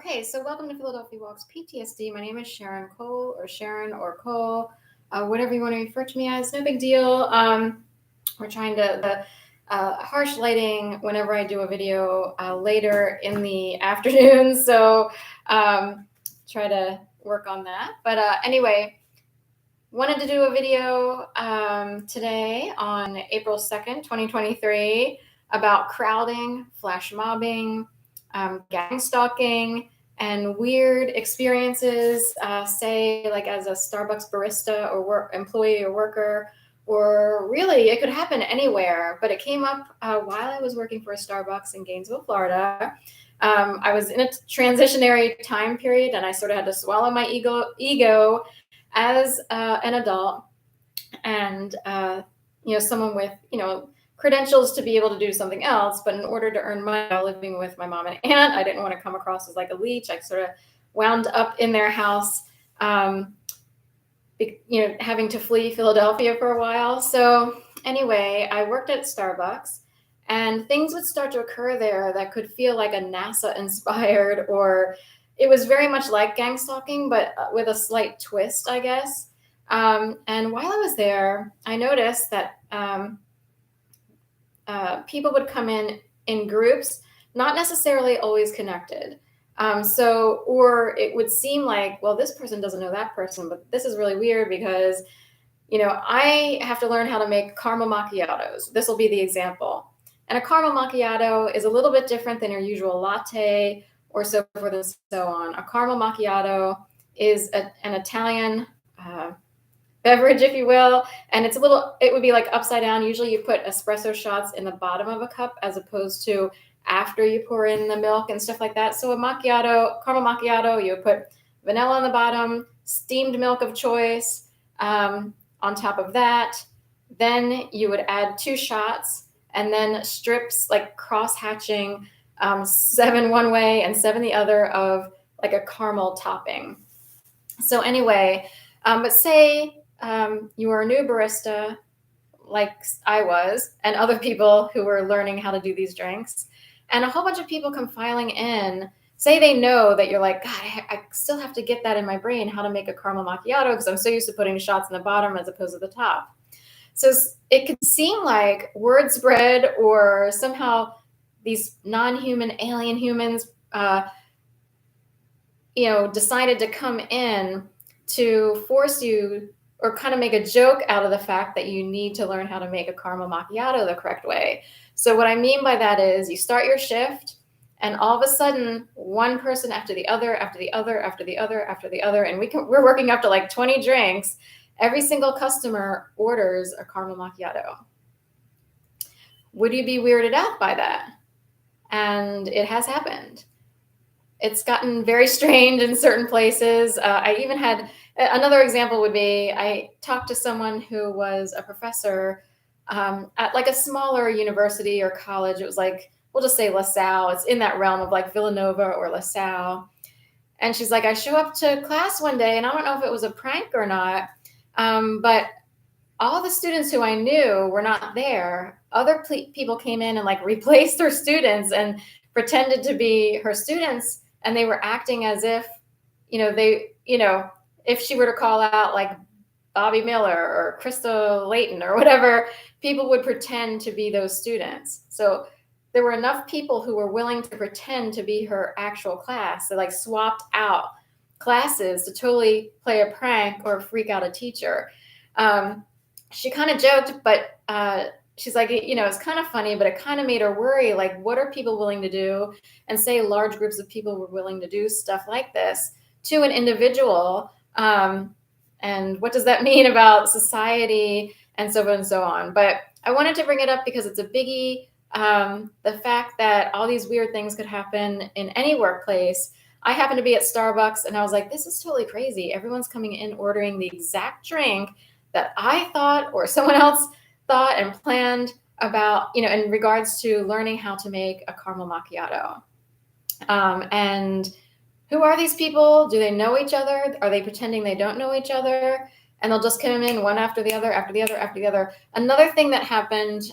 Hey, so welcome to Philadelphia Walks PTSD. My name is Sharon Cole, or Sharon or Cole, whatever you want to refer to me as. No big deal. We're trying the harsh lighting whenever I do a video later in the afternoon, so try to work on that. But anyway, wanted to do a video today on April 2nd, 2023, about crowding, flash mobbing, gangstalking, and weird experiences, say like as a Starbucks barista or employee or worker, or really it could happen anywhere, but it came up while I was working for a Starbucks in Gainesville, Florida. I was in a transitionary time period, and I sort of had to swallow my ego as an adult, and someone with credentials to be able to do something else. But in order to earn money while living with my mom and aunt, I didn't want to come across as like a leech. I sort of wound up in their house, having to flee Philadelphia for a while. So anyway, I worked at Starbucks, and things would start to occur there that could feel like a NASA inspired, or it was very much like gangstalking, but with a slight twist, I guess. And while I was there, I noticed that people would come in groups, not necessarily always connected. Or it would seem like, well, this person doesn't know that person, but this is really weird because, I have to learn how to make caramel macchiatos. This will be the example. And a caramel macchiato is a little bit different than your usual latte or so forth and so on. A caramel macchiato is an Italian beverage, if you will, and it would be like upside down. Usually you put espresso shots in the bottom of a cup as opposed to after you pour in the milk and stuff like that. So caramel macchiato, you would put vanilla on the bottom, steamed milk of choice on top of that. Then you would add 2 shots, and then strips, like cross-hatching, 7 one way and 7 the other, of like a caramel topping. So anyway, but say you are a new barista, like I was, and other people who were learning how to do these drinks, and a whole bunch of people come filing in. Say they know that you're like, God, I still have to get that in my brain, how to make a caramel macchiato, because I'm so used to putting shots in the bottom as opposed to the top. So it could seem like word spread, or somehow these non-human alien humans, decided to come in to force you, or kind of make a joke out of the fact that you need to learn how to make a caramel macchiato the correct way. So what I mean by that is you start your shift, and all of a sudden, one person after the other, after the other, after the other, after the other, and we're working up to like 20 drinks. Every single customer orders a caramel macchiato. Would you be weirded out by that? And it has happened. It's gotten very strange in certain places. I even had another example would be, I talked to someone who was a professor at like a smaller university or college. It was like, we'll just say LaSalle. It's in that realm of like Villanova or LaSalle. And she's like, I show up to class one day, and I don't know if it was a prank or not, but all the students who I knew were not there. Other people came in and like replaced her students and pretended to be her students. And they were acting as if, if she were to call out like Bobby Miller or Krista Layton or whatever, people would pretend to be those students. So there were enough people who were willing to pretend to be her actual class. They like swapped out classes to totally play a prank or freak out a teacher. She kind of joked, but she's like, it's kind of funny, but it kind of made her worry, like, what are people willing to do? And say large groups of people were willing to do stuff like this to an individual. And what does that mean about society and so on and so on? But I wanted to bring it up because it's a biggie. The fact that all these weird things could happen in any workplace. I happened to be at Starbucks, and I was like, this is totally crazy. Everyone's coming in ordering the exact drink that I thought or someone else thought and planned about, in regards to learning how to make a caramel macchiato. And who are these people? Do they know each other? Are they pretending they don't know each other? And they'll just come in one after the other, after the other, after the other. Another thing that happened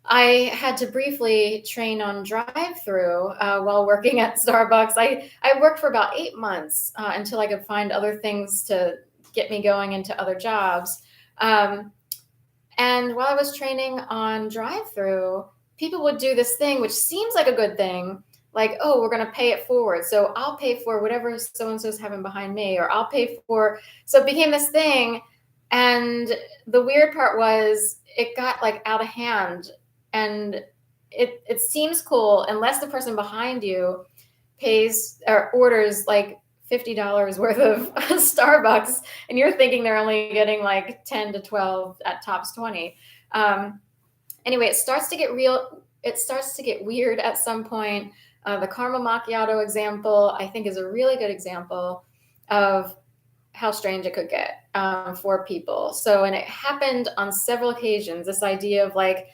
I had to briefly train on drive-through while working at Starbucks. I worked for about 8 months until I could find other things to get me going into other jobs. Um, and while I was training on drive-through, people would do this thing, which seems like a good thing, like, oh, we're going to pay it forward. So I'll pay for whatever so-and-so's having behind me, or I'll pay for. So it became this thing. And the weird part was it got like out of hand, and it seems cool unless the person behind you pays or orders like $50 worth of Starbucks, and you're thinking they're only getting like 10 to 12 at tops 20. Anyway, it starts to get real. It starts to get weird at some point. The Carmel Macchiato example, I think, is a really good example of how strange it could get for people. So, and it happened on several occasions. This idea of like,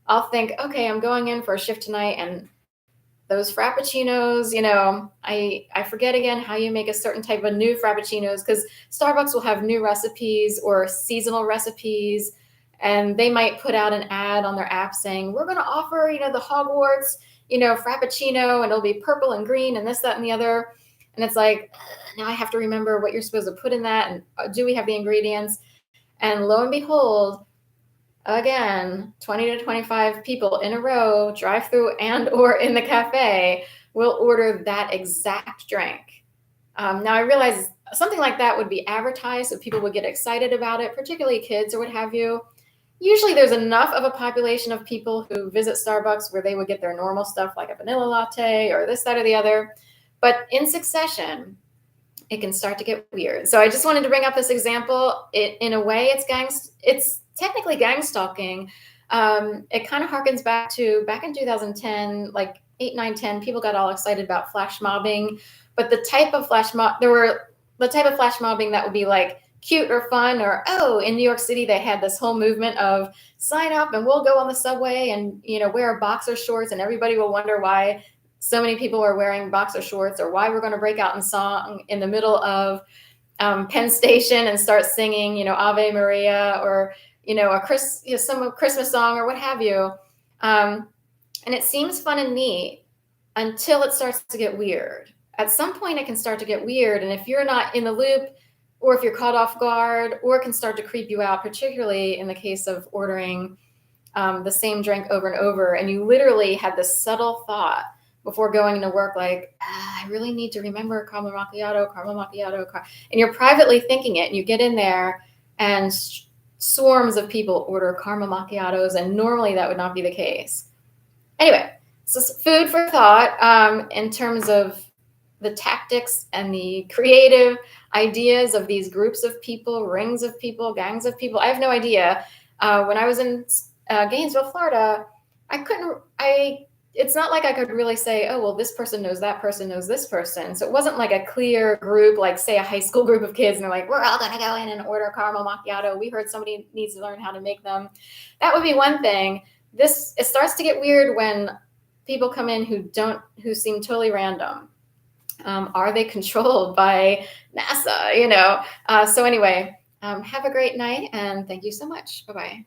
I'll think, okay, I'm going in for a shift tonight, and those frappuccinos, I forget again how you make a certain type of new frappuccinos, because Starbucks will have new recipes or seasonal recipes, and they might put out an ad on their app saying, we're going to offer, the Hogwarts, frappuccino, and it'll be purple and green and this, that, and the other. And it's like, now I have to remember what you're supposed to put in that. And do we have the ingredients? And lo and behold, again, 20 to 25 people in a row, drive through and or in the cafe, will order that exact drink. Now I realize something like that would be advertised so people would get excited about it, particularly kids or what have you. Usually there's enough of a population of people who visit Starbucks where they would get their normal stuff like a vanilla latte or this, that, or the other. But in succession, it can start to get weird. So I just wanted to bring up this example. In a way, it's technically gangstalking. It kind of harkens back in 2010, like 8, 9, 10, people got all excited about flash mobbing, but the type of flash mobbing that would be like cute or fun, or, oh, in New York City, they had this whole movement of sign up and we'll go on the subway and, wear boxer shorts, and everybody will wonder why so many people are wearing boxer shorts, or why we're going to break out in song in the middle of Penn Station and start singing, Ave Maria, or, some Christmas song or what have you. And it seems fun and neat until it starts to get weird. At some point, it can start to get weird. And if you're not in the loop, or if you're caught off guard, or it can start to creep you out, particularly in the case of ordering the same drink over and over. And you literally had this subtle thought before going to work, like, I really need to remember Carmel Macchiato, and you're privately thinking it, and you get in there, and swarms of people order Carmel Macchiatos, and normally that would not be the case. Anyway, so food for thought in terms of the tactics and the creative ideas of these groups of people, rings of people, gangs of people. I have no idea. When I was in Gainesville, Florida, it's not like I could really say, oh, well, this person knows that person knows this person. So it wasn't like a clear group, like say a high school group of kids, and they're like, we're all going to go in and order Carmel Macchiato. We heard somebody needs to learn how to make them. That would be one thing. It starts to get weird when people come in who seem totally random. Are they controlled by NASA? So anyway, have a great night, and thank you so much. Bye-bye.